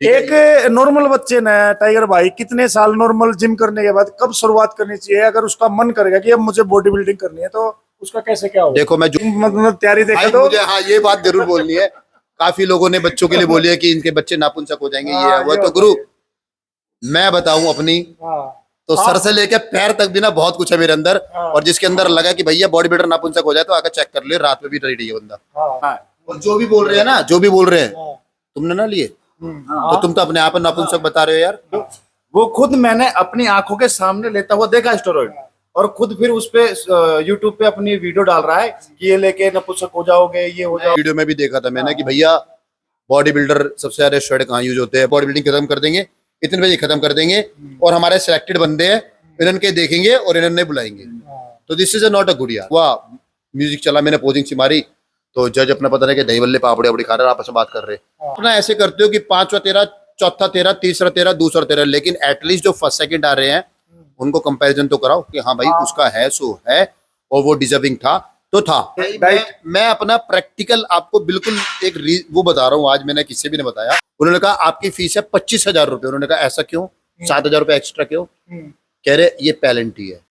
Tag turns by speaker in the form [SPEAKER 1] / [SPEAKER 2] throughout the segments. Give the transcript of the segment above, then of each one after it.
[SPEAKER 1] एक नॉर्मल बच्चे ने टाइगर भाई कितने साल नॉर्मल जिम करने के बाद कब शुरुआत करनी चाहिए? अगर उसका मन करेगा कि अब मुझे बॉडी बिल्डिंग करनी है तो उसका कैसे क्या हो?
[SPEAKER 2] देखो मैं
[SPEAKER 1] मतलब तैयारी देखा
[SPEAKER 2] भाई
[SPEAKER 1] तो
[SPEAKER 2] मुझे हाँ ये बात जरूर बोलनी है। काफी लोगों ने बच्चों के लिए बोली है कि इनके बच्चे नापुंसक हो जाएंगे, ये है वो है। तो गुरु मैं बताऊं अपनी, तो सर से लेके पैर तक भी ना बहुत कुछ है मेरे अंदर। और जिसके अंदर लगा कि भैया बॉडी बिल्डर नापुंसक हो जाए तो आकर चेक कर ले, रात में भी रेडी है बंदा। और जो भी बोल रहे हैं ना, जो भी बोल रहे हैं, तुमने ना लिए तो तुम तो अपने आप नापुंसक बता रहे हो यार।
[SPEAKER 3] वो खुद मैंने अपनी आंखों के सामने लेता हुआ देखा स्टेरॉइड, और खुद फिर उस पे यूट्यूब पे अपनी वीडियो डाल रहा है कि ये लेके नपुंसक हो जाओगे, ये हो जाओगे।
[SPEAKER 2] वीडियो में भी देखा था मैंने कि भैया बॉडी बिल्डर सबसे ज्यादा स्टेरॉइड कहाँ यूज होते हैं, बॉडी बिल्डिंग खत्म कर देंगे, इतने बजे खत्म कर देंगे, और हमारे सिलेक्टेड बंदे हैं इन्होंने देखेंगे और इन्होंने बुलाएंगे। तो this is not a good यार। वाह, म्यूजिक चला, मैंने पोजिंग सी मारी तो जज अपना पता नहीं कि दही बल्ले पापड़ी अपड़ी खा रहे हैं, आपस में बात कर रहे हैं। अपना ऐसे करते हो कि पांचवा तेरा, चौथा तेरा, तीसरा तेरा, दूसरा तेरा, लेकिन एटलीस्ट जो फर्स्ट सेकंड आ रहे हैं उनको कंपैरिजन तो कराओ कि हाँ भाई उसका है सो है और वो डिजर्विंग था तो था। मैं अपना प्रैक्टिकल आपको बिल्कुल एक वो बता रहा हूँ। आज मैंने किसी भी ने बताया, उन्होंने कहा आपकी फीस है 25,000 रुपए। उन्होंने कहा ऐसा क्यों, 7,000 रुपए एक्स्ट्रा क्यों? कह रहे ये पैलेंटी है।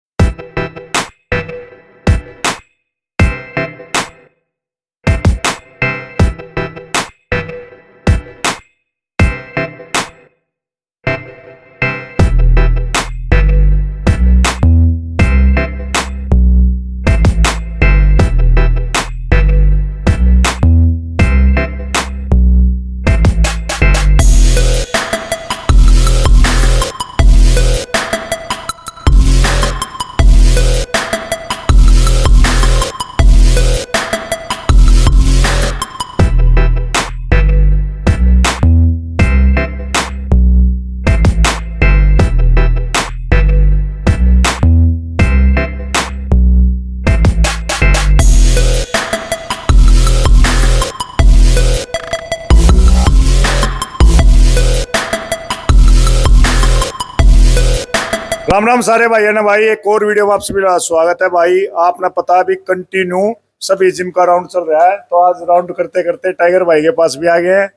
[SPEAKER 1] राम राम सारे भाई है ना भाई, एक और वीडियो में आप सभी का स्वागत है भाई। आपने पता भी कंटिन्यू सभी जिम का राउंड चल रहा है, तो आज राउंड करते करते टाइगर भाई के पास भी आ गए हैं।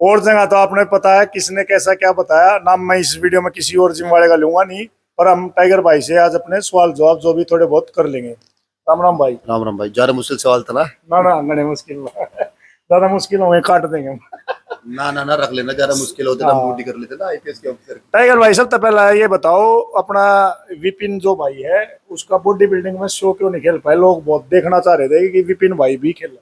[SPEAKER 1] और जगह तो आपने पता है किसने कैसा क्या बताया, नाम मैं इस वीडियो में किसी और जिम वाले का लूंगा नहीं, पर हम टाइगर भाई से आज अपने सवाल जवाब जो भी थोड़े बहुत कर लेंगे। राम राम भाई।
[SPEAKER 2] राम राम भाई। ज्यादा मुश्किल सवाल था
[SPEAKER 1] ना ना घने मुश्किल ज्यादा मुश्किल होंगे, काट देंगे हम।
[SPEAKER 2] ना रख लेना, ज्यादा मुश्किल होते ना बूटी कर लेते ना आईपीएस के ऑफिसर।
[SPEAKER 1] टाइगर भाई सबसे पहला ये बताओ, अपना विपिन जो भाई है उसका बॉडी बिल्डिंग में शो क्यों नहीं खेल पाए? लोग बहुत देखना चाह रहे थे कि विपिन भाई भी खेला।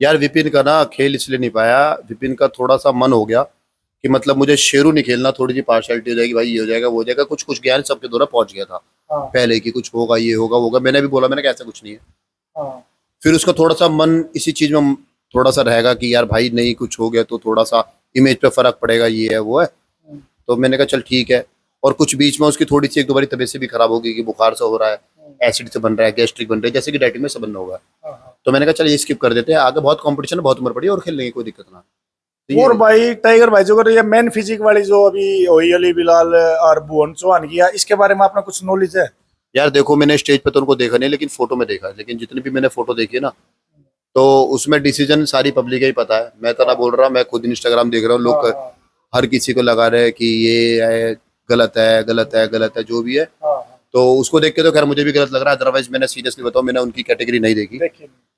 [SPEAKER 2] यार विपिन का ना खेल इसलिए नहीं पाया, विपिन का थोड़ा सा मन हो गया कि मतलब मुझे शेरू नहीं खेलना, थोड़ी सी पार्शियलिटी हो जाएगी, भाई ये हो जाएगा वो हो जाएगा, कुछ ज्ञान सबके द्वारा पहुंच गया था पहले की, कुछ होगा ये होगा वो होगा। मैंने भी बोला, मैंने कहा ऐसा कुछ नहीं है। फिर उसका थोड़ा सा मन इसी चीज में थोड़ा सा रहेगा कि यार भाई नहीं कुछ हो गया तो थोड़ा सा इमेज पे फर्क पड़ेगा, ये है वो है। तो मैंने कहा चल ठीक है। और कुछ बीच में उसकी थोड़ी सी एक दो बारी तबीयत से भी खराब होगी कि बुखार से हो रहा है, एसिड से बन रहा है, गैस्ट्रिक बन रहा है, जैसे कि डाइटिंग में सब बनना होगा। तो मैंने कहा चल ये स्किप कर देते हैं, आगे बहुत कंपटीशन है, बहुत उम्र पड़ी और खेल लेंगे, कोई दिक्कत ना। तो
[SPEAKER 1] और भाई टाइगर भाई जो ये मेन फिजिक वाली जो अभी हुई अली बिलाल और भुवन चौहान की, इसके बारे में आपने कुछ नॉलेज है?
[SPEAKER 2] यार देखो मैंने स्टेज पे तो उनको देखा नहीं, लेकिन फोटो में देखा है। लेकिन जितनी भी मैंने फोटो देखी है ना, तो उसमें डिसीजन सारी पब्लिक का ही पता है। मैं तो ना बोल रहा, मैं खुद इंस्टाग्राम देख रहा हूँ, लोग हर किसी को लगा रहे हैं कि ये है गलत है गलत है गलत है, जो भी है। तो उसको देख के तो खैर मुझे भी गलत लग रहा है, अदरवाइज मैंने सीरियसली बताऊं मैंने उनकी कैटेगरी नहीं देखी।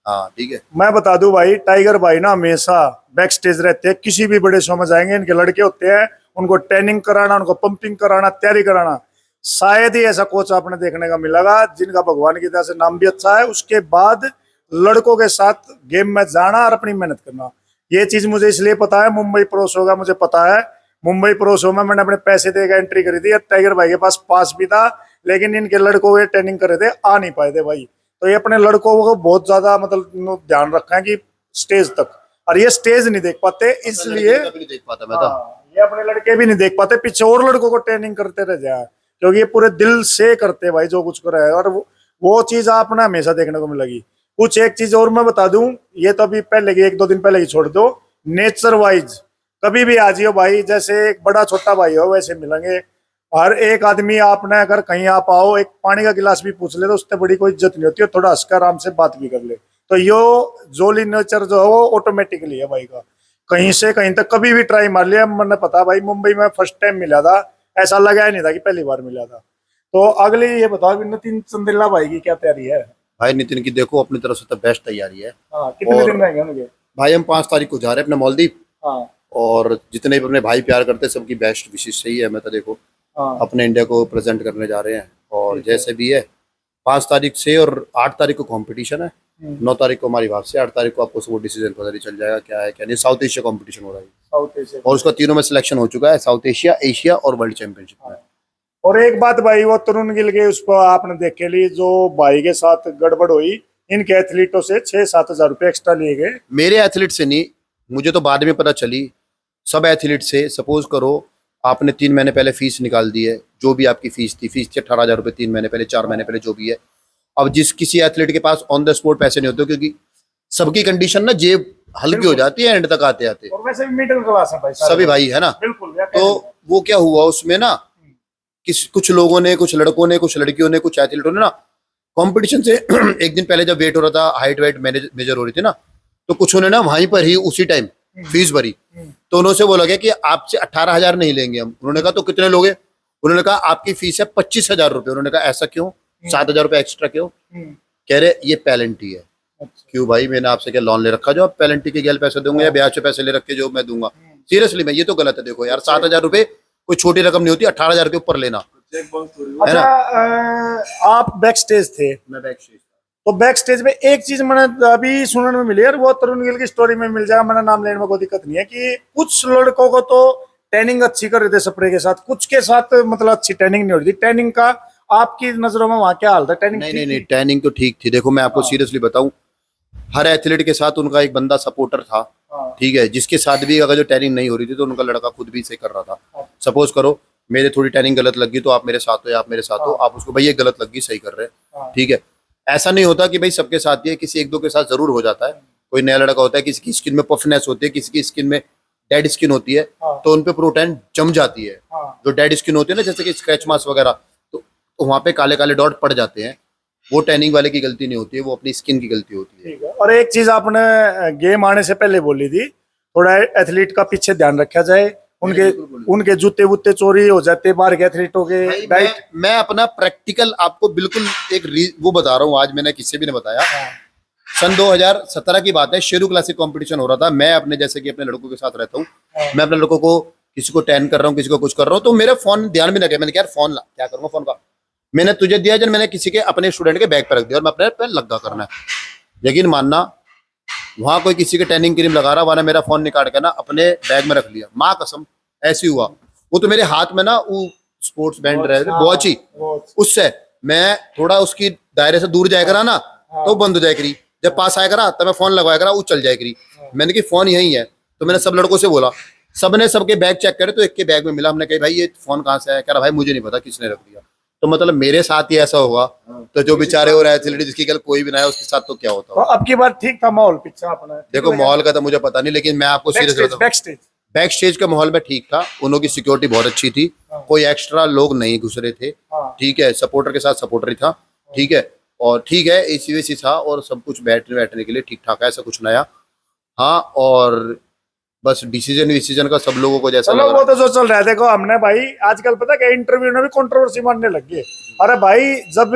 [SPEAKER 2] हाँ ठीक है।
[SPEAKER 1] मैं बता दूं भाई, टाइगर भाई ना हमेशा बैक स्टेज रहते हैं, किसी भी बड़े शो में जाएंगे, इनके लड़के होते हैं, उनको ट्रेनिंग कराना, उनको पंपिंग कराना, तैयारी कराना। शायद ही ऐसा कोच आपने देखने का मिलेगा जिनका भगवान की तरह से नाम भी अच्छा है, उसके बाद लड़कों के साथ गेम में जाना और अपनी मेहनत करना। ये चीज मुझे इसलिए पता है, मुंबई प्रो शो का मुझे पता है। मुंबई प्रो शो में मैंने अपने पैसे देकर एंट्री करी थी, टाइगर भाई के पास भी था, लेकिन इनके लड़कों के ट्रेनिंग कर रहे थे, आ नहीं पाए थे भाई। तो ये अपने लड़कों को बहुत ज्यादा मतलब ध्यान रखा है कि स्टेज तक, और ये स्टेज नहीं देख पाते, इसलिए
[SPEAKER 2] देख पाता मैं तो।
[SPEAKER 1] ये अपने लड़के भी नहीं देख पाते, पीछे और लड़कों को ट्रेनिंग करते रह जाए, क्योंकि ये पूरे दिल से करते भाई जो कुछ कर रहे हैं। और वो चीज आपने हमेशा देखने को मिलेगी। कुछ एक चीज और मैं बता दूं, ये तो अभी पहले की 1-2 दिन पहले की छोड़ दो, नेचर वाइज कभी भी आ जियो भाई, जैसे एक बड़ा छोटा भाई हो वैसे मिलेंगे। हर एक आदमी आपने अगर कहीं आप आओ, एक पानी का गिलास भी पूछ ले तो उससे बड़ी कोई इज्जत नहीं होती है, थोड़ा हंसकर आराम से बात भी कर ले। तो यो जोली नेचर जो है वो ऑटोमेटिकली है भाई का, कहीं से कहीं तक कभी भी ट्राई मार लिया। मैंने पता भाई मुंबई में फर्स्ट टाइम मिला था, ऐसा लगा ही नहीं था कि पहली बार मिला था। तो अगले ये बताओ कि नितिन चंदेला भाई की क्या तैयारी है?
[SPEAKER 2] भाई नितिन की देखो अपनी तरफ से तो बेस्ट तैयारी है।
[SPEAKER 1] हाँ, कितने दिन रहेंगे उनके?
[SPEAKER 2] भाई हम 5 तारीख को जा रहे हैं अपने मालदीव,
[SPEAKER 1] हाँ
[SPEAKER 2] और जितने भी अपने भाई प्यार करते हैं सबकी बेस्ट विशेष सही है। मैं तो देखो
[SPEAKER 1] हाँ
[SPEAKER 2] अपने इंडिया को प्रेजेंट करने जा रहे हैं, और जैसे भी है 5 तारीख से और 8 तारीख को कंपटीशन है, 9 तारीख को हमारी वापसी, 8 तारीख को आपको सब डिसीजन पता नहीं चल जाएगा क्या है क्या नहीं। साउथ एशिया कंपटीशन हो रहा है
[SPEAKER 1] साउथ एशिया,
[SPEAKER 2] और उसका तीनों में सिलेक्शन हो चुका है, साउथ एशिया, एशिया और वर्ल्ड चैंपियनशिप में।
[SPEAKER 1] और एक बात भाई, वो तरुण गिल के उस पर आपने देखे ली जो भाई के साथ गड़बड़ हुई, इनके एथलीटों से 6-7 हजार रुपए एक्स्ट्रा लिए गए।
[SPEAKER 2] मेरे एथलीट से नहीं, मुझे तो बाद में पता चली। सब एथलीट से सपोज करो आपने 3 महीने पहले फीस निकाल दी है, जो भी आपकी फीस थी 18,000 रुपये 3 महीने पहले, 4 महीने पहले, जो भी है। अब जिस किसी एथलीट के पास ऑन द स्पॉट पैसे नहीं होते, क्योंकि सबकी कंडीशन ना जेब हल्की हो जाती है एंड तक आते आते,
[SPEAKER 1] और वैसे भी मिडिल क्लास है भाई सारे।
[SPEAKER 2] सभी भाई है ना।
[SPEAKER 1] बिल्कुल।
[SPEAKER 2] तो वो क्या हुआ उसमें ना, कुछ लोगों ने, कुछ लड़कों ने, कुछ लड़कियों ने, कुछ एथलीटों ने ना कंपटीशन से एक दिन पहले जब वेट हो रहा था, हाइट वेट मेजर हो रही थी ना, तो कुछ ने ना वहीं पर ही उसी टाइम फीस भरी। तो उन्होंने बोला गया कि आपसे 18,000 नहीं लेंगे हम। उन्होंने कहा तो कितने लोगे? उन्होंने कहा आपकी फीस है 25,000 रुपये। उन्होंने कहा ऐसा क्यों, 7,000 रुपये एक्स्ट्रा क्यों? कह रहे ये पेनल्टी है। क्यों भाई, मैंने आपसे क्या लोन ले रखा जो आप पेनल्टी के गैल पैसे दूंगा, या ब्याज पे पैसे ले रखे जो मैं दूंगा? सीरियसली मैं, ये तो गलत है। देखो यार 7,000 रुपये कोई छोटी रकम नहीं होती, 18,000 के ऊपर लेना है
[SPEAKER 1] अच्छा,
[SPEAKER 2] ना।
[SPEAKER 1] आप बैक स्टेज थे,
[SPEAKER 2] मैं बैक स्टेज,
[SPEAKER 1] तो बैक स्टेज में एक चीज मैंने अभी सुनने में मिली है, वो तरुण गिल की स्टोरी में मिल जाएगा, मैंने नाम लेने में कोई दिक्कत नहीं है, कि कुछ लड़कों को तो ट्रेनिंग अच्छी कर रहे थे स्प्रे के साथ, कुछ के साथ मतलब अच्छी ट्रेनिंग नहीं हो रही थी। ट्रेनिंग का आपकी नजरों में वहाँ क्या हाल था? ट्रेनिंग
[SPEAKER 2] नहीं, ट्रेनिंग तो ठीक थी। देखो मैं आपको सीरियसली बताऊं, हर एथलीट के साथ उनका एक बंदा सपोर्टर था, ठीक है, जिसके साथ भी अगर जो ट्रेनिंग नहीं हो रही थी तो उनका लड़का खुद भी सही कर रहा था। सपोज करो मेरे थोड़ी ट्रेनिंग गलत लगी तो आप मेरे साथ हो, या आप मेरे साथ हो, आप उसको भाई ये गलत लगी सही कर रहे हैं, ठीक है। ऐसा नहीं होता कि भाई सबके साथ ही है, किसी एक दो के साथ जरूर हो जाता है। कोई नया लड़का होता है, किसी की स्किन में पफनेस होती है, किसी की स्किन में डेड स्किन होती है, तो उनपे प्रोटीन जम जाती है। जो डेड स्किन होती है ना, जैसे कि स्क्रैच मार्क्स वगैरह, तो वहाँ पे काले काले डॉट पड़ जाते हैं। वो ट्रेनिंग वाले की गलती नहीं होती है, वो अपनी स्किन की गलती होती है।
[SPEAKER 1] ठीक है। और एक चीज आपने गेम आने से पहले बोली थी, थोड़ा एथलीट का पीछे ध्यान रखा जाए, उनके जूते वूते चोरी हो जाते बाहर के एथलीटों के। डाइट
[SPEAKER 2] मैं अपना प्रैक्टिकल आपको बिल्कुल वो बता रहा हूँ, आज मैंने किसी भी ने बताया। सन 2017 की बात है, शेरू क्लासिक कंपटीशन हो रहा था। मैं अपने जैसे कि अपने लड़कों के साथ रहता हूँ, मैं अपने लड़कों को किसी को टैन कर रहा हूँ, किसी को कुछ कर रहा हूँ, तो मेरा फोन ध्यान में लगे। मैंने कहा यार फोन ला, क्या करूंगा फोन का? मैंने तुझे दिया जब मैंने किसी के अपने स्टूडेंट के बैग पर रख दिया और मैं अपने पे लगा करना है। यकीन मानना, वहां कोई किसी के टैनिंग क्रीम लगा रहा, वहां मेरा फोन निकाल के ना अपने बैग में रख लिया। माँ कसम ऐसी हुआ। वो तो मेरे हाथ में ना वो स्पोर्ट्स बैंड रहे वॉच ही, उससे मैं थोड़ा उसकी दायरे से दूर जाया करा ना तो बंद हो जाए करी, जब पास आया करा तब मैं फोन लगवाया करा, वो चल जाए करी। मैंने कि फोन यही है, तो मैंने सब लड़कों से बोला, सबने सबके बैग चेक करे तो एक के बैग में मिला। हमने कहा भाई ये फोन कहाँ से आया? कह रहा भाई मुझे नहीं पता किसने रख दिया। तो मतलब मेरे साथ ही ऐसा हुआ, तो जो बेचारे हो रहे थे जिसकी कल कोई भी ना है उसके साथ तो क्या होता
[SPEAKER 1] तो
[SPEAKER 2] है।
[SPEAKER 1] अब की बार ठीक था माहौल पीछे अपना?
[SPEAKER 2] देखो माहौल का तो मुझे पता नहीं, लेकिन मैं आपको सीरियस बताऊं, बैक स्टेज का माहौल में ठीक था। उन की सिक्योरिटी बहुत अच्छी थी, कोई एक्स्ट्रा लोग नहीं घुस रहे थे, ठीक है। सपोर्टर के साथ सपोर्टर ही था, ठीक है। और ठीक है एसी वेसी था और सब कुछ बैठने के लिए ठीक ठाक है, ऐसा कुछ नया। हाँ, और बस डिसीजन का सब लोगों को जैसा
[SPEAKER 1] चलो वो तो जो चल रहा है। देखो हमने भाई आजकल पता क्या इंटरव्यू में भी कंट्रोवर्सी मानने लग गए। अरे भाई जब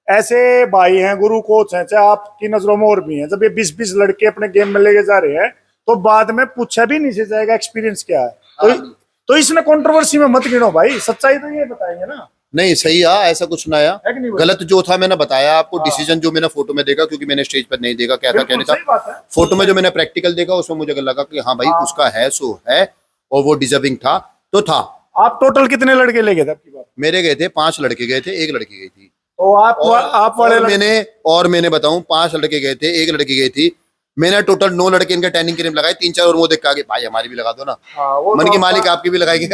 [SPEAKER 1] ऐसे भाई हैं, गुरु कोच हैं, चाहे आपकी नजरों में और भी हैं, जब ये 20-20 लड़के अपने गेम में लेके जा रहे हैं तो बाद में पूछा भी नहीं जाएगा एक्सपीरियंस क्या है। तो इसने कंट्रोवर्सी में मत गिनो भाई, सच्चाई तो ये बताएंगे ना।
[SPEAKER 2] नहीं सही है, ऐसा कुछ नया गलत जो था मैंने बताया आपको। डिसीजन जो मैंने फोटो में देखा, क्योंकि मैंने स्टेज पर नहीं देखा क्या था क्या नहीं था, फोटो में जो मैंने प्रैक्टिकल देखा उसमें मुझे लगा कि हाँ भाई उसका है सो है, और वो डिजर्विंग था तो था।
[SPEAKER 1] आप टोटल कितने लड़के ले गए थे आपकी बात?
[SPEAKER 2] मेरे गए थे 5 लड़के गए थे, 1 लड़की गई थी।
[SPEAKER 1] तो आप वाले
[SPEAKER 2] मैंने बताऊं 5 लड़के गए थे, 1 लड़की गई थी। मैंने टोटल 9 लड़के इनका टैनिंग क्रीम लगाए, 3-4 और वो देख के आगे भाई हमारी भी लगा दो ना। मन की मालिक आपकी भी लगाएगी।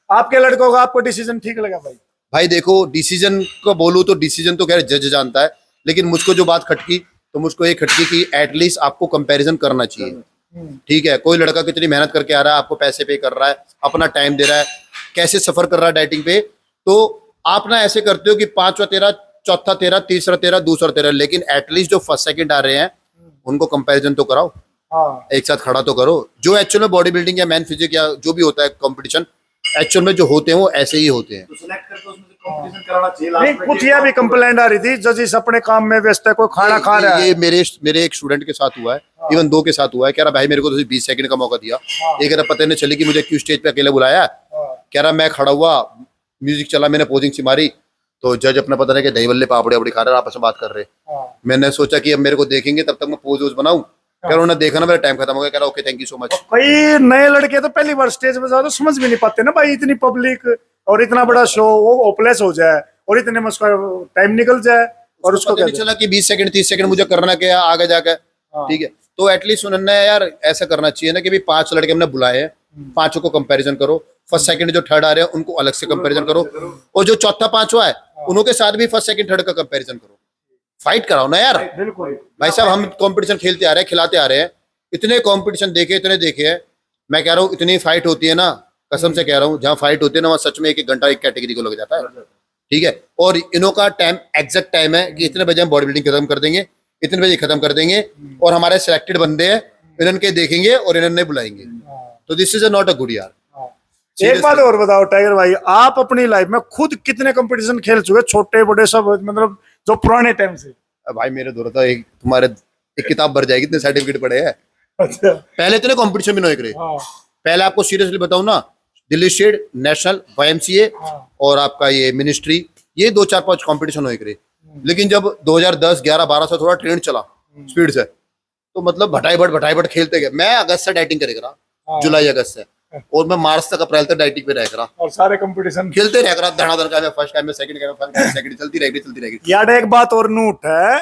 [SPEAKER 1] आपके लड़कों का आपको डिसीजन ठीक लगा भाई?
[SPEAKER 2] भाई देखो डिसीजन को बोलूं तो डिसीजन तो खैर जज जानता है, लेकिन मुझको जो बात खटकी तो मुझको ये खटकी कि एटलीस्ट आपको कंपैरिजन करना चाहिए, ठीक है। कोई लड़का कितनी मेहनत करके आ रहा है, आपको पैसे पे कर रहा है, अपना टाइम दे रहा है, कैसे सफर कर रहा है डाइटिंग पे, तो आप ना ऐसे करते हो कि 5वां तेरा, चौथा तेरा, तीसरा तेरा, दूसरा तेरा, लेकिन एटलीस्ट जो फर्स्ट सेकंड आ रहे हैं उनको कंपैरिजन तो कराओ।
[SPEAKER 1] हाँ
[SPEAKER 2] एक साथ खड़ा तो करो। जो एक्चुअल में बॉडी बिल्डिंग या मैन फिजिक या जो भी होता है कंपटीशन, एक्चुअल में जो होते हैं वो ऐसे ही होते हैं।
[SPEAKER 3] तो सेलेक्ट करके उसमें से कंपटीशन कराना चाहिए
[SPEAKER 1] नहीं,
[SPEAKER 3] लास्ट में।
[SPEAKER 1] कुछ यह भी कंप्लेंट आ रही थी, जजेस अपने काम में व्यस्त है, कोई खाना खा रहा है।
[SPEAKER 2] ये मेरे एक स्टूडेंट के साथ हुआ है, इवन 2 के साथ हुआ है। कह रहा भाई मेरे को तो 20 सेकंड का मौका दिया, एक बार पता नहीं चली कि मुझे क्यों स्टेज पे अकेले बुलाया। कह रहा मैं खड़ा हुआ, म्यूजिक चला, मैंने पोजिंग सी मारी, तो जज अपना पता नहीं कि दही बल्ले पापड़ी अपड़ी खा रहे आपस में बात कर रहे। मैंने सोचा कि अब मेरे को देखेंगे तब तक मैं पोज वोज बनाऊं। कह रहा उन्होंने देखा ना, मेरा टाइम खत्म हो गया। कह रहा okay thank you so much.
[SPEAKER 1] कई नए लड़के तो पहली बार स्टेज पे जाओ तो समझ भी नहीं पाते ना भाई, इतनी पब्लिक और इतना बड़ा शो वो ओपलेस हो जाए और इतने में उसका टाइम निकल जाए और उसको
[SPEAKER 2] पता नहीं चला कि 20 सेकंड 30 सेकंड मुझे करना क्या आगे जाकर। ठीक है, तो एटलीस्ट उन्होंने यार ऐसा करना चाहिए ना कि भाई 5 लड़के हमने बुलाए हैं, 5 को कंपैरिजन करो, फर्स्ट सेकंड जो थर्ड आ रहे हैं उनको अलग से कंपैरिजन करो, और जो चौथा पांचवा है उनके साथ भी फर्स्ट सेकंड थर्ड का कंपैरिजन करो। फाइट कराओ ना यार।
[SPEAKER 1] बिल्कुल
[SPEAKER 2] भाई साहब हम कंपटीशन खेलते आ रहे हैं, खिलाते आ रहे हैं, इतने कंपटीशन देखे, इतने देखे हैं। मैं कह रहा हूँ इतनी फाइट होती है ना, कसम से कह रहा हूँ, जहाँ फाइट होती है ना वहाँ सच में 1 घंटा एक कैटेगरी को लग जाता है। ठीक है, और इनों का टाइम एग्जैक्ट टाइम है कि इतने बजे हम बॉडी बिल्डिंग खत्म कर देंगे, इतने बजे खत्म कर देंगे, और हमारे सिलेक्टेड बंदे हैं, इन्होंने देखेंगे और इन्होंने बुलाएंगे। तो this is not a good यार।
[SPEAKER 1] एक बात और बताओ टाइगर भाई, आप अपनी लाइफ में खुद कितने कंपटीशन खेल चुके, छोटे बड़े सब, मतलब जो पुराने टाइम से?
[SPEAKER 2] भाई मेरे दौर तो एक तुम्हारे एक किताब भर जाएगी, इतने सर्टिफिकेट पड़े हैं।
[SPEAKER 1] अच्छा
[SPEAKER 2] पहले इतने कंपटीशन भी नहीं करे। पहले आपको सीरियसली बताऊं ना, दिल्ली स्टेट, नेशनल, YMCA और आपका ये मिनिस्ट्री, ये 2 4 5 कंपटीशन हो करे। लेकिन जब 2010 11 12 से थोड़ा ट्रेंड चला स्पीड से, तो मतलब भटाई भट खेलते गए। मैं अगस्त से डाइटिंग करेगा, जुलाई अगस्त से, और मैं मार्च तक अप्रैल तक डाइटिंग पे रह
[SPEAKER 1] और सारे कंपटीशन
[SPEAKER 2] खेलते रह धड़ाधड़ का। मैं फर्स्ट टाइम में सेकंड का, फर्स्ट टाइम सेकंड, चलती रहेगी।
[SPEAKER 1] यार एक बात और नोट है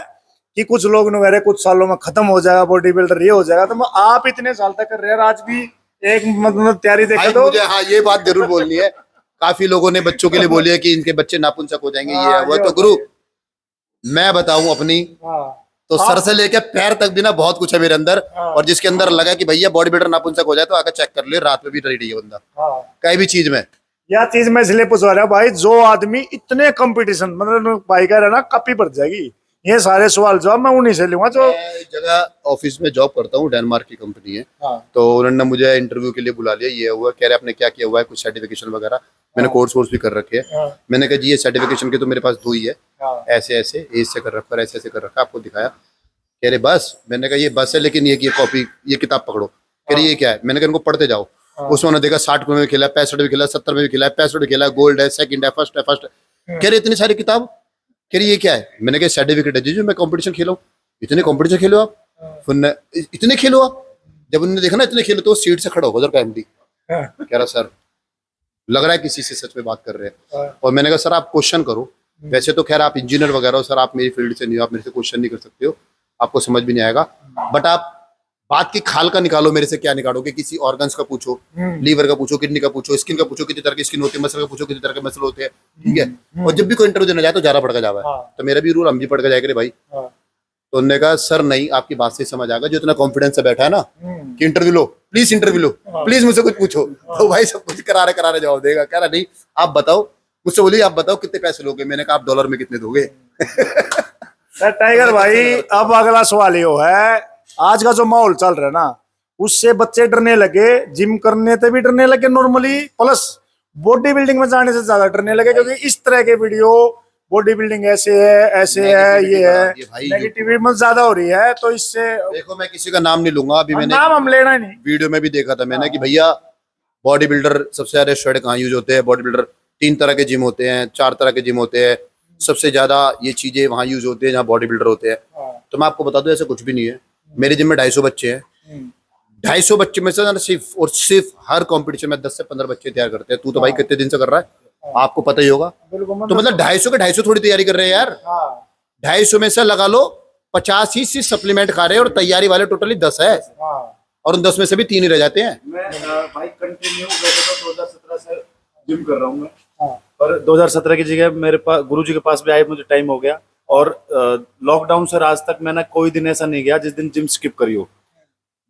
[SPEAKER 1] कि कुछ लोग मेरे कुछ सालों में खत्म हो जाएगा बॉडी बिल्डर, ये हो जाएगा, तो आप इतने साल तक कर रहे हैं, आज भी एक मतलब तैयारी देखे तो
[SPEAKER 2] मुझे हाँ ये बात जरूर बोलनी है। काफी लोगों ने बच्चों के लिए बोली है कि इनके बच्चे नापुंसक हो जाएंगे, ये है वो। तो गुरु मैं बताऊं अपनी, तो सर से लेकर पैर तक भी ना बहुत कुछ है मेरे अंदर, और जिसके अंदर लगा कि भैया बॉडी बिल्डर नापुंसक हो जाए तो आकर चेक कर ले, रात में भी रेडी है बंदा कहीं भी चीज में।
[SPEAKER 1] यह चीज मैं इसलिए पूछ रहा हूँ भाई, जो आदमी इतने कंपटीशन, मतलब भाई कह रहा ना कॉपी भर जाएगी, ये सारे सवाल जवाब मैं उन्हीं से लूंगा। जो
[SPEAKER 2] एक जगह ऑफिस में जॉब करता हूँ, डेनमार्क की कंपनी है, तो उन्होंने मुझे इंटरव्यू के लिए बुला लिया। ये हुआ, कह रहे आपने क्या किया हुआ है, कुछ सर्टिफिकेशन वगैरह। मैंने कोर्स भी कर रखे हैं। मैंने कहा जी ये सर्टिफिकेशन के तो मेरे पास 2 ही है, ऐसे ऐसे एज से कर रखा है, ऐसे ऐसे कर रखा, आपको दिखाया। कह रहे बस। मैंने कहा ये बस है, लेकिन ये कॉपी, ये किताब पकड़ो। कह रही ये क्या है? मैंने कहा इनको पढ़ते जाओ। उसमें उन्होंने देखा 60 में भी खेला, 65 में खेला, 70 में भी खेला, 65 में खेला, गोल्ड है, सेकंड है, फर्स्ट है, फर्स्ट। कह रहे इतनी सारी किताब। कह रही ये क्या है? मैंने कहा सर्टिफिकेट है जी, मैं कंपटीशन खेला हूँ। इतने कंपटीशन खेलो आप? इतने खेलो आप? जब उन्होंने देखा ना इतने खेलो, तो सीट से खड़ा होगा उधर पैमडी। कह रहा सर लग रहा है किसी से सच में बात कर रहे हैं। और मैंने कहा सर आप क्वेश्चन करो, वैसे तो खैर आप इंजीनियर वगैरह हो सर, आप मेरी फील्ड से नहीं हो, आप मेरे से क्वेश्चन नहीं कर सकते हो, आपको समझ भी नहीं आएगा, बट आप बात की खाल का निकालो, मेरे से क्या निकालोगे? किसी ऑर्गन्स का पूछो, लीवर का पूछो, किडनी का पूछो, स्किन का पूछो, कितनी तरह की स्किन होती है, मसल का पूछो, कितनी तरह के मसल होते हैं। ठीक है, और जब भी कोई इंटरव्यू देना जाए तो ज्यादा पढ़ के जावा है। तो मेरा भी रूल हम भी पढ़ के जाएगा भाई। तो उन्होंने कहा सर नहीं, आपकी बात से समझ आएगा, जो इतना कॉन्फिडेंस से बैठा है ना कि interview low, please interview low, please मुझसे कुछ पूछो, तो भाई सब कुछ करारे जवाब देगा। कह रहा नहीं आप बताओ, मुझसे बोलिए आप बताओ कितने पैसे लोगे? मैंने कहा आप डॉलर में कितने दोगे?
[SPEAKER 1] टाइगर भाई अब अगला सवाल ये है, आज का जो माहौल चल रहा है ना, उससे बच्चे डरने लगे, जिम करने से भी डरने लगे नॉर्मली, प्लस बॉडी बिल्डिंग में जाने से ज्यादा डरने लगे, क्योंकि इस तरह के वीडियो बॉडी बिल्डिंग ऐसे है, ये है, नेगेटिविटी ज्यादा हो रही है। तो इससे
[SPEAKER 2] देखो मैं किसी का नाम नहीं लूंगा, अभी मैंने
[SPEAKER 1] नाम हम लेना ही नहीं,
[SPEAKER 2] वीडियो में भी देखा था मैंने कि भैया बॉडी बिल्डर सबसे ज्यादा स्टेरॉइड कहाँ यूज होते हैं। बॉडी बिल्डर 3 तरह के जिम होते हैं, 4 तरह के जिम होते हैं, सबसे ज्यादा ये चीजें वहां यूज होती है जहाँ बॉडी बिल्डर होते हैं। तो मैं आपको बता दूं ऐसा कुछ भी नहीं है। मेरे जिम में 250 बच्चे हैं, 250 बच्चे में से सिर्फ हर कंपटीशन में 10 से 15 बच्चे तैयार करते हैं। तू तो भाई कितने दिन से कर रहा है आपको पता ही होगा। तो मतलब 250 के 250 थोड़ी तैयारी कर रहे हैं यार। 250 में से लगा लो 50 ही सिर्फ सप्लीमेंट खा रहे हैं, और तैयारी वाले टोटली 10 है, और उन 10 में से भी 3 ही रह जाते हैं।
[SPEAKER 3] मैं भाई कंटिन्यू वैसे तो 2017 से जिम कर रहा हूँ मैं, और 2017 की जगह मेरे पास गुरुजी के पास भी आए मुझे टाइम हो गया, और लॉकडाउन से आज तक मैंने कोई दिन ऐसा नहीं गया जिस दिन जिम स्किप करी हो।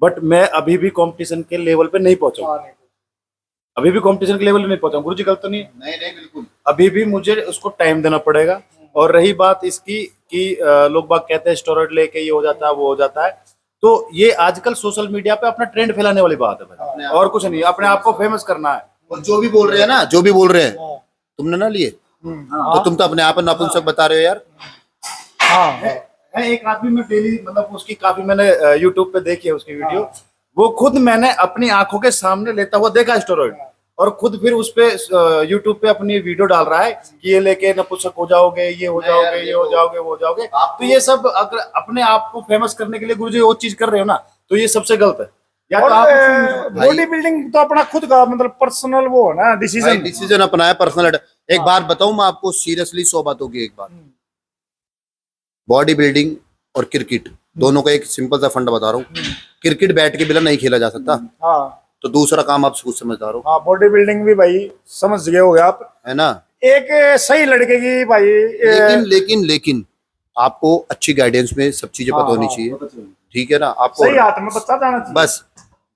[SPEAKER 3] बट मैं अभी भी कंपटीशन के लेवल पे नहीं पहुंचा, अभी भी कंपटीशन के लेवल पे नहीं पहुंचा। गुरुजी गलत तो नहीं?
[SPEAKER 2] नहीं बिल्कुल,
[SPEAKER 3] अभी भी मुझे उसको टाइम देना पड़ेगा। और रही बात इसकी कि लोग बाग कहते हैं स्टेरॉइड लेके ये हो जाता है वो हो जाता है, तो ये आजकल सोशल मीडिया पे अपना ट्रेंड फैलाने वाली बात है भाई, और कुछ नहीं, अपने आप को फेमस करना है।
[SPEAKER 2] और जो भी बोल रहे हैं ना, जो भी बोल रहे हैं, तुमने ना लिए, तो तुम तो अपने आप नपुंसक बता रहे हो यार।
[SPEAKER 3] है एक आदमी में डेली, मतलब उसकी काफी मैंने यूट्यूब पे देखी है उसकी वीडियो, वो खुद मैंने अपनी आंखों के सामने लेता हुआ देखा स्टेरॉइड, और खुद फिर उस पे यूट्यूब पे अपनी वीडियो डाल रहा है कि ये लेके नपुंसक हो जाओगे, ये हो जाओगे, ये हो जाओगे, वो हो जाओगे। तो ये सब अगर अपने आप को फेमस करने के लिए गुरुजी वो चीज कर रहे हो ना, तो ये सबसे गलत है। या तो आप
[SPEAKER 1] बॉडी बिल्डिंग तो अपना खुद का मतलब पर्सनल वो है ना,
[SPEAKER 2] डिसीजन अपना है, पर्सनल। एक बात बताऊं मैं आपको सीरियसली, 100 बातों की एक बात, बॉडी बिल्डिंग और क्रिकेट दोनों का एक सिंपल सा फंड बता रहा हूँ। क्रिकेट बैट के बिना नहीं खेला जा सकता।
[SPEAKER 1] हाँ,
[SPEAKER 2] तो दूसरा काम आप खुद समझदार हो।
[SPEAKER 1] हाँ, बॉडी बिल्डिंग भी भाई समझ गए हो आप,
[SPEAKER 2] है ना।
[SPEAKER 1] एक सही लड़के की भाई
[SPEAKER 2] लेकिन आपको अच्छी गाइडेंस में सब चीजें पता होनी चाहिए, ठीक है ना। आपको
[SPEAKER 1] सही हाथ में बच्चा जाना चाहिए।
[SPEAKER 2] बस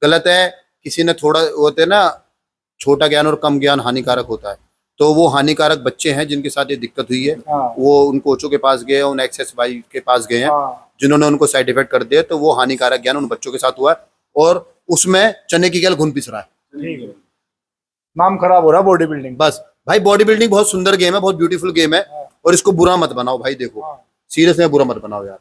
[SPEAKER 2] गलत है, किसी ने थोड़ा होते ना, छोटा ज्ञान और कम ज्ञान हानिकारक होता है। तो वो हानिकारक बच्चे हैं जिनके साथ ये दिक्कत हुई है, वो उन कोचों के पास गए, उन एक्सेस भाई के पास गए हैं, जिन्होंने उनको साइड इफेक्ट कर दिया। तो वो हानिकारक ज्ञान उन बच्चों के साथ हुआ है, और उसमें चने की गल घुन पिस रहा है।
[SPEAKER 1] ठीक है, नाम खराब हो रहा है बॉडी बिल्डिंग।
[SPEAKER 2] बस भाई, बॉडी बिल्डिंग बहुत सुंदर गेम है, बहुत ब्यूटीफुल गेम है, और इसको बुरा मत बनाओ भाई। देखो सीरियस में बुरा मत बनाओ यार।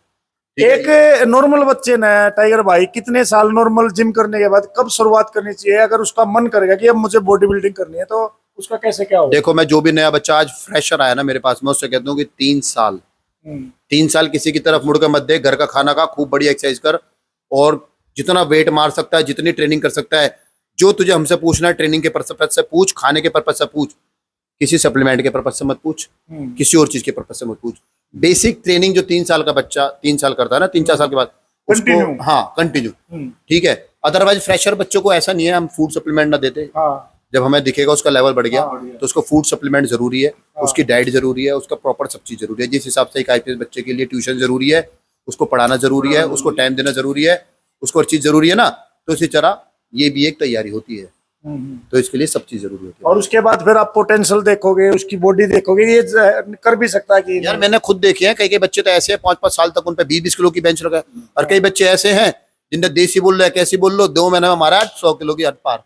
[SPEAKER 1] एक नॉर्मल बच्चे ने टाइगर भाई कितने साल नॉर्मल जिम करने के बाद कब शुरुआत करनी चाहिए? अगर उसका मन करेगा कि अब मुझे बॉडी बिल्डिंग करनी है, तो उसका कैसे क्या होगा?
[SPEAKER 2] देखो, मैं जो भी नया बच्चा आज फ्रेशर आया ना मेरे पास, मैं उससे कहता हूँ कि 3 साल किसी की तरफ मुड़कर मत दे, घर का खाना खा, खूब बड़ी एक्सरसाइज कर, और जितना वेट मार सकता है, जितनी ट्रेनिंग कर सकता है, जो तुझे हमसे पूछना है ट्रेनिंग के पर्पज से पूछ, खाने के पर्पज से पूछ, किसी सप्लीमेंट के पर्पज से मत पूछ, किसी और चीज के पर्पज से मत पूछ। बेसिक ट्रेनिंग जो 3 साल का बच्चा 3 साल करता है ना, 3-4 साल के बाद उसको, हाँ कंटिन्यू, ठीक है। अदरवाइज फ्रेशर बच्चों को ऐसा नहीं है हम फूड सप्लीमेंट ना देते। जब हमें दिखेगा उसका लेवल बढ़ गया, तो उसको फूड सप्लीमेंट जरूरी है, उसकी डाइट जरूरी है, उसका प्रॉपर सब चीज जरूरी है। जिस हिसाब से एक IPS बच्चे के लिए ट्यूशन जरूरी है, उसको पढ़ाना जरूरी है, उसको टाइम देना जरूरी है, उसको हर चीज जरूरी है ना, तो इसी तरह ये भी एक तैयारी होती है। तो इसके लिए सब चीज जरूरी होती है।
[SPEAKER 1] और उसके बाद फिर आप पोटेंशियल देखोगे, उसकी बॉडी देखोगे, ये कर भी सकता है कि
[SPEAKER 2] यार मैंने खुद देखे हैं, कई बच्चे तो ऐसे हैं 5-5 साल तक उन पे 20-20 किलो की बेंच रखा है, और कई बच्चे ऐसे हैं जिनने देसी बोल रहे हैं, कैसी बोल लो, 2 महीने में हमारा 100 किलो की हद पार।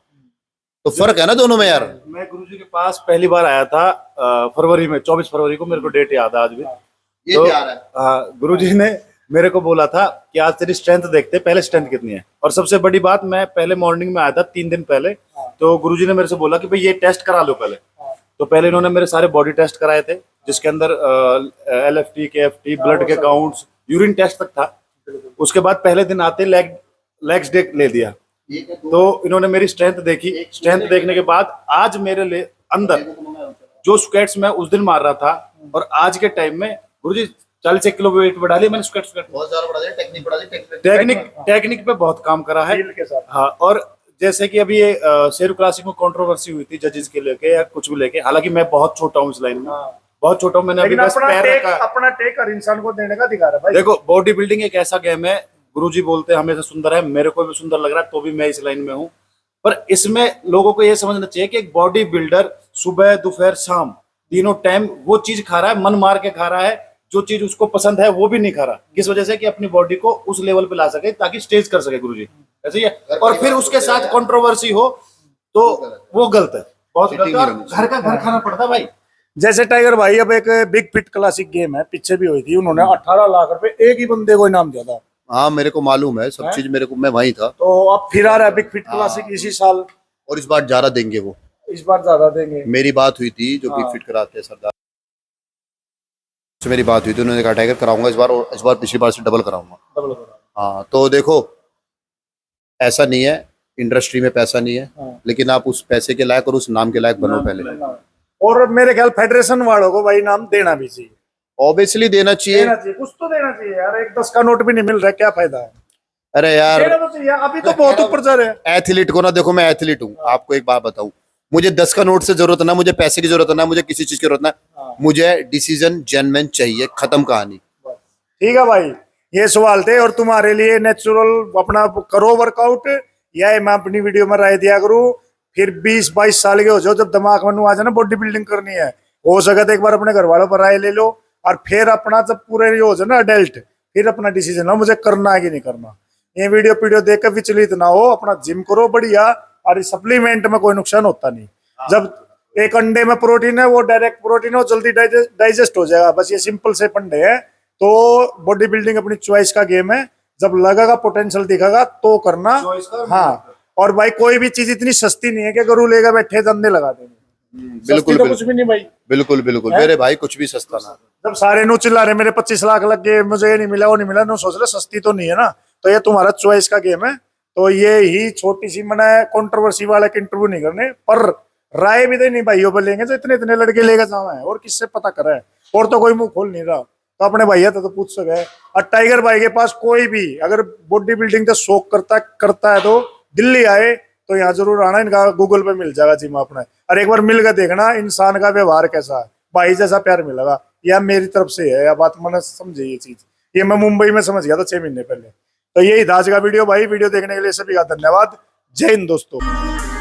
[SPEAKER 2] तो फर्क है ना दोनों में यार।
[SPEAKER 3] मैं गुरुजी के पास पहली बार आया था फरवरी में, 24 फरवरी को, मेरे को डेट याद है आज भी।
[SPEAKER 2] ये
[SPEAKER 3] तो
[SPEAKER 2] प्यार है।
[SPEAKER 3] गुरुजी ने मेरे को बोला था कि आज तेरी स्ट्रेंथ देखते, पहले स्ट्रेंथ कितनी है। और सबसे बड़ी बात, मैं पहले मॉर्निंग में आया था 3 दिन पहले, तो गुरुजी ने मेरे से बोला कि भाई ये टेस्ट करा लो पहले। तो पहले इन्होंने मेरे सारे बॉडी टेस्ट कराए थे, जिसके अंदर LFT, KFT, ब्लड के काउंट्स, यूरिन टेस्ट तक था। उसके बाद पहले दिन आते लेग्स डे ले दिया। तो इन्होंने मेरी स्ट्रेंथ देखी, स्ट्रेंथ देखने के बाद आज मेरे लिए अंदर जो स्क्वाट्स मैं उस दिन मार रहा था, और आज के टाइम में गुरुजी 40 किलो वेट बढ़ा लिया मैंने। स्क्वाट
[SPEAKER 2] बहुत ज्यादा बढ़ा दिया,
[SPEAKER 3] टेक्निक पे बहुत काम करा है। हाँ, और जैसे कि अभी ये शेरू क्लासिक में कंट्रोवर्सी हुई थी जजेस के लेके या कुछ भी लेके, हालांकि मैं बहुत छोटा हूँ इस लाइन में, बहुत छोटा हूँ। मैंने अभी बस पैर रखा,
[SPEAKER 1] अपना टेक हर इंसान को देने का अधिकार है भाई।
[SPEAKER 3] देखो बॉडी बिल्डिंग एक ऐसा गेम है, गुरुजी बोलते हैं हमेशा सुंदर है, मेरे को भी सुंदर लग रहा है, तो भी मैं इस लाइन में हूँ। पर इसमें लोगों को ये समझना चाहिए कि एक बॉडी बिल्डर सुबह दोपहर शाम तीनों टाइम वो चीज खा रहा है, मन मार के खा रहा है, जो चीज उसको पसंद है वो भी नहीं खा रहा। किस वजह से? कि अपनी बॉडी को उस लेवल पे ला सके, ताकि स्टेज कर सके गुरुजी, ऐसे ही है। और फिर उसके साथ कंट्रोवर्सी हो तो वो गलत है, बहुत गलत है। घर का घर खाना पड़ता है भाई।
[SPEAKER 1] जैसे टाइगर भाई, अब एक बिग फिट क्लासिक गेम है, पीछे भी हुई थी, उन्होंने 18 लाख रुपए एक ही बंदे को इनाम दिया था।
[SPEAKER 2] हाँ मेरे को मालूम है सब चीज, मेरे को, मैं वहीं था।
[SPEAKER 1] तो अब फिर आ रहा है बिग फिट क्लासिक इसी साल,
[SPEAKER 2] और इस बार ज्यादा देंगे वो,
[SPEAKER 1] इस बार ज्यादा देंगे।
[SPEAKER 2] मेरी बात हुई थी जो बिग फिट कराते हैं सरदार से, मेरी बात हुई थी, उन्होंने कहा टाइगर कराऊंगा इस बार, और इस बार पिछली बार से डबल कराऊंगा। हाँ तो देखो, ऐसा नहीं है, इंडस्ट्री में पैसा नहीं है, लेकिन आप उस पैसे के लायक और उस नाम के लायक बनो पहले।
[SPEAKER 1] और मेरे ख्याल फेडरेशन वालों को भाई नाम देना भी चाहिए,
[SPEAKER 2] ऑब्वियसली देना चाहिए,
[SPEAKER 1] कुछ तो देना चाहिए यार। एक 10 का नोट भी नहीं मिल रहा है, क्या फायदा है?
[SPEAKER 2] अरे यार
[SPEAKER 1] देना तो चाहिए, अभी तो बहुत ऊपर जा रहे हैं।
[SPEAKER 2] एथलीट को ना देखो, मैं एथलीट हूँ, आपको एक बात बताऊं, मुझे 10 का नोट से जरूरत ना, मुझे पैसे की जरूरत ना, मुझे किसी चीज की जरूरत ना, मुझे डिसीजन जेन्युइन चाहिए, खत्म कहानी।
[SPEAKER 1] ठीक है भाई, ये सवाल थे। और तुम्हारे लिए नेचुरल अपना करो वर्कआउट, या मैं अपनी वीडियो में राय दिया करूँ। फिर 20-22 साल के हो जाओ, जब दिमाग में आ जाए ना बॉडी बिल्डिंग करनी है, हो सके तो एक बार अपने घर वालों पर राय ले लो, और फिर अपना जब पूरे हो जाए ना अडल्ट, फिर अपना डिसीजन लो मुझे करना है कि नहीं करना। ये वीडियो देख कर विचलित ना हो, अपना जिम करो बढ़िया। और सप्लीमेंट में कोई नुकसान होता नहीं। जब एक अंडे में प्रोटीन है, वो डायरेक्ट प्रोटीन है, वो जल्दी डाइजेस्ट हो जाएगा। बस ये सिंपल से पंडे है। तो बॉडी बिल्डिंग अपनी चॉइस का गेम है। जब लगेगा पोटेंशियल दिखेगा तो करना। हाँ, और भाई कोई भी चीज इतनी सस्ती नहीं है कि गुरु लेगा बैठे धंधे लगा देंगे।
[SPEAKER 2] बिल्कुल
[SPEAKER 1] तो कुछ भी नहीं भाई।
[SPEAKER 2] बिल्कुल बिल्कुल मेरे भाई, कुछ भी सस्ता ना।
[SPEAKER 1] जब सारे नु चिल्ला रहे मेरे 25 लाख लग गए, मुझे ये नहीं मिला वो नहीं मिला, नु सोच रहे सस्ती तो नहीं है ना। तो ये तुम्हारा चॉइस का गेम है। तो ये ही छोटी सी मना है, कंट्रोवर्सी वाला इंटरव्यू नहीं करने, पर राय भी देनी भाइयों पर लेंगे। तो इतने इतने लड़के लेकर जावा है, और किससे पता करा है, और तो कोई मुंह खोल नहीं रहा। तो अपने भैया तो पूछ सके। और टाइगर भाई के पास कोई भी अगर बॉडी बिल्डिंग का शौक करता है तो दिल्ली आए तो यहाँ जरूर आना। इनका गूगल पे मिल जाएगा जिम अपना। और एक बार मिलकर देखना इंसान का व्यवहार कैसा है, भाई जैसा प्यार मिलेगा। यह मेरी तरफ से है, यह बात मैंने समझी। ये चीज ये मैं मुंबई में समझ गया था 6 महीने पहले। तो यही था आज का वीडियो भाई। वीडियो देखने के लिए सभी का धन्यवाद। जय हिंद दोस्तों।